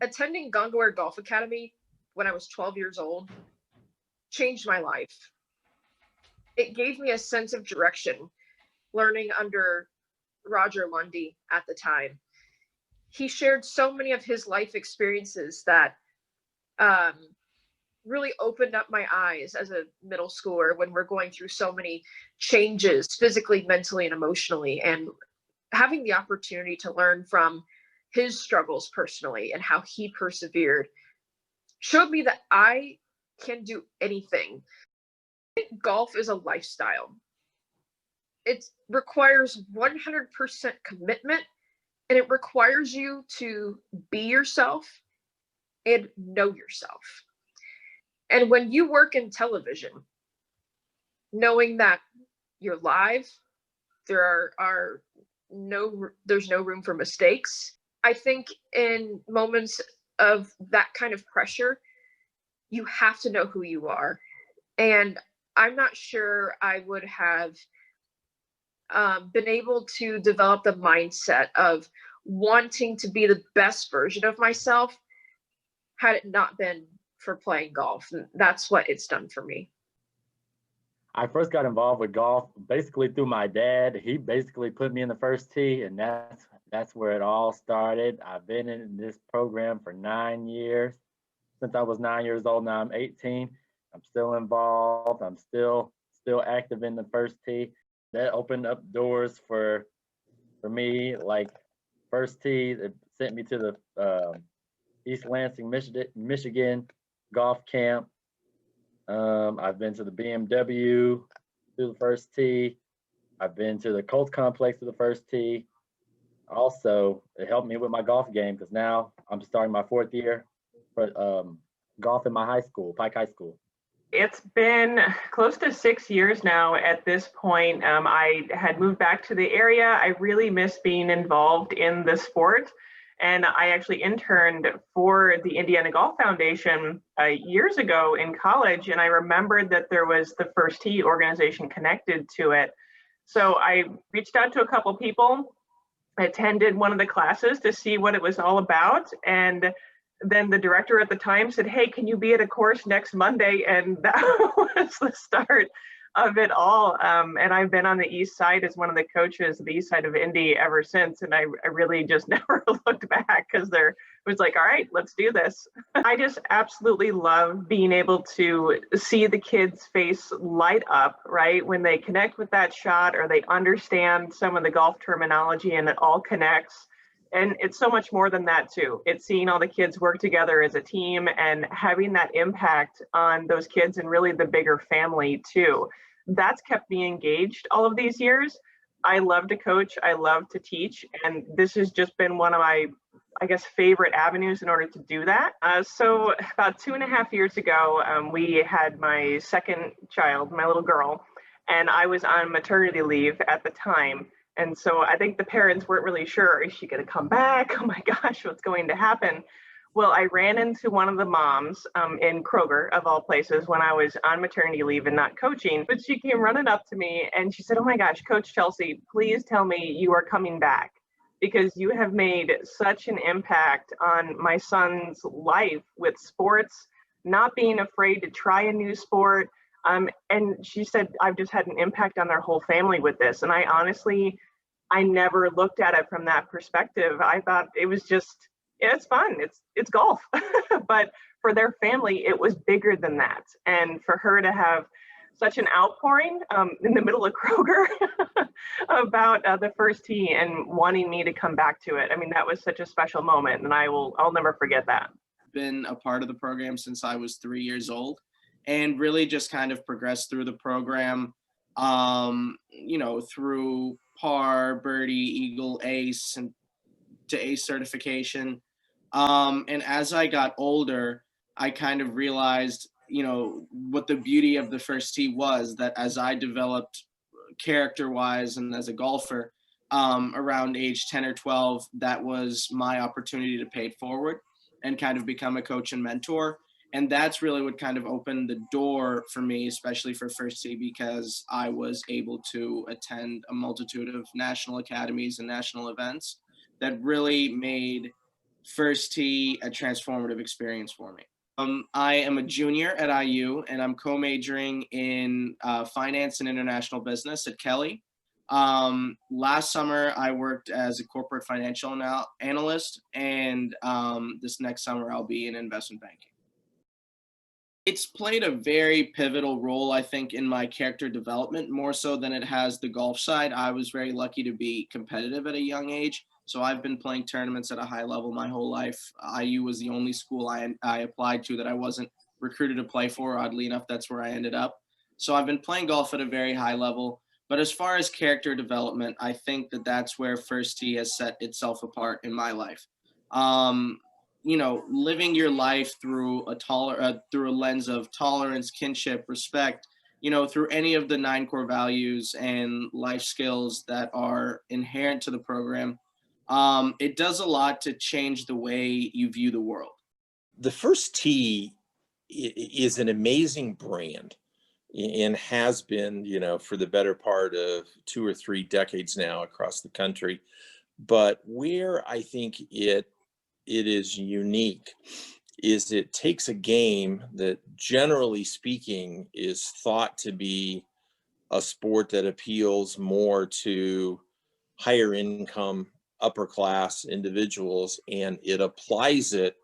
Attending Gongaware Golf Academy when I was 12 years old changed my life. It gave me a sense of direction, learning under Roger Lundy at the time. He shared so many of his life experiences that um, really opened up my eyes as a middle schooler when we're going through so many changes physically, mentally, and emotionally. And having the opportunity to learn from his struggles personally and how he persevered showed me that I can do anything. I think golf is a lifestyle. It requires 100% commitment, and it requires you to be yourself and know yourself. And when you work in television, knowing that you're live, there's no room for mistakes. I think in moments of that kind of pressure, you have to know who you are. And I'm not sure I would have been able to develop the mindset of wanting to be the best version of myself had it not been for playing golf. And that's what it's done for me. I first got involved with golf basically through my dad. He basically put me in the first tee, and that's where it all started. I've been in this program for 9 years. Since I was 9 years old, now I'm 18. I'm still involved. I'm still active in the first tee. That opened up doors for me. Like first tee, it sent me to the East Lansing, Michigan golf camp. I've been to the BMW through the first tee. I've been to the Colts complex through the first tee. Also, it helped me with my golf game because now I'm starting my 4th year for golf in my high school, Pike High School. It's been close to 6 years now at this point. I had moved back to the area. I really miss being involved in the sport. And I actually interned for the Indiana Golf Foundation years ago in college. And I remembered that there was the First Tee organization connected to it. So I reached out to a couple people, attended one of the classes to see what it was all about. And then the director at the time said, "Hey, can you be at a course next Monday?" And that was the start of it all. And I've been on the east side as one of the coaches, the east side of Indy ever since. And I really just never looked back because there was like, all right, let's do this. I just absolutely love being able to see the kids' face light up, right? When they connect with that shot or they understand some of the golf terminology and it all connects. And it's so much more than that too. It's seeing all the kids work together as a team and having that impact on those kids and really the bigger family too. That's kept me engaged all of these years. I love to coach, I love to teach, and this has just been one of my, I guess, favorite avenues in order to do that. So about 2.5 years ago, we had my second child, my little girl, and I was on maternity leave at the time. And so I think the parents weren't really sure, is she going to come back? Oh my gosh, what's going to happen? Well, I ran into one of the moms in Kroger, of all places, when I was on maternity leave and not coaching. But she came running up to me and she said, "Oh my gosh, Coach Chelsea, please tell me you are coming back, because you have made such an impact on my son's life with sports, not being afraid to try a new sport." And she said, "I've just had an impact on their whole family with this." And I never looked at it from that perspective. I thought it was just, yeah, it's fun. It's golf. But for their family, it was bigger than that. And for her to have such an outpouring in the middle of Kroger about the first tee and wanting me to come back to it. I mean, that was such a special moment, and I'll never forget that. Been a part of the program since I was 3 years old, and really just kind of progressed through the program, through par, birdie, eagle, ace, and to ace certification. And as I got older, I kind of realized, what the beauty of the first tee was, that as I developed character-wise and as a golfer, around age 10 or 12, that was my opportunity to pay it forward and kind of become a coach and mentor. And that's really what kind of opened the door for me, especially for First Tee, because I was able to attend a multitude of national academies and national events that really made first tee a transformative experience for me. I am a junior at IU, and I'm co-majoring in finance and international business at Kelly. Last summer, I worked as a corporate financial analyst, and this next summer, I'll be in investment banking. It's played a very pivotal role, I think, in my character development, more so than it has the golf side. I was very lucky to be competitive at a young age. So I've been playing tournaments at a high level my whole life. IU was the only school I applied to that I wasn't recruited to play for. Oddly enough, that's where I ended up. So I've been playing golf at a very high level. But as far as character development, I think that that's where First Tee has set itself apart in my life. You know, living your life through through a lens of tolerance, kinship, respect, you know, through any of the 9 core values and life skills that are inherent to the program. It does a lot to change the way you view the world. The First Tee is an amazing brand and has been, you know, for the better part of 2 or 3 decades now across the country. But where I think it is unique is it takes a game that, generally speaking, is thought to be a sport that appeals more to higher income, upper class individuals, and it applies it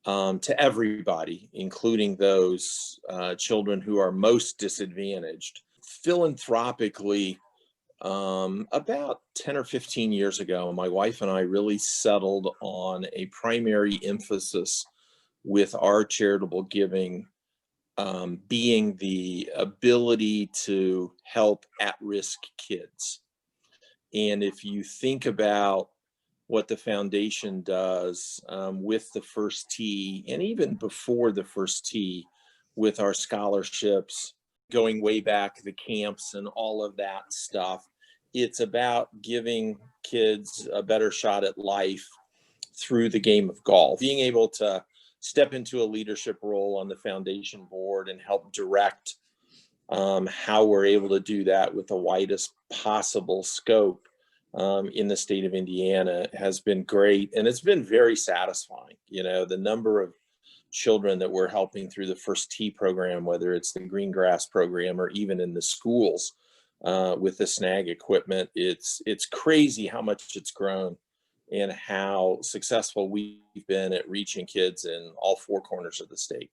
to everybody, including those children who are most disadvantaged. Philanthropically, about 10 or 15 years ago, my wife and I really settled on a primary emphasis with our charitable giving being the ability to help at-risk kids. And if you think about what the foundation does with the First Tee, and even before the First Tee, with our scholarships, going way back, the camps and all of that stuff, it's about giving kids a better shot at life through the game of golf. Being able to step into a leadership role on the foundation board and help direct how we're able to do that with the widest possible scope in the state of Indiana has been great. And it's been very satisfying. You know, the number of children that we're helping through the First Tee program, whether it's the green grass program or even in the schools with the snag equipment, it's crazy how much it's grown and how successful we've been at reaching kids in all 4 corners of the state.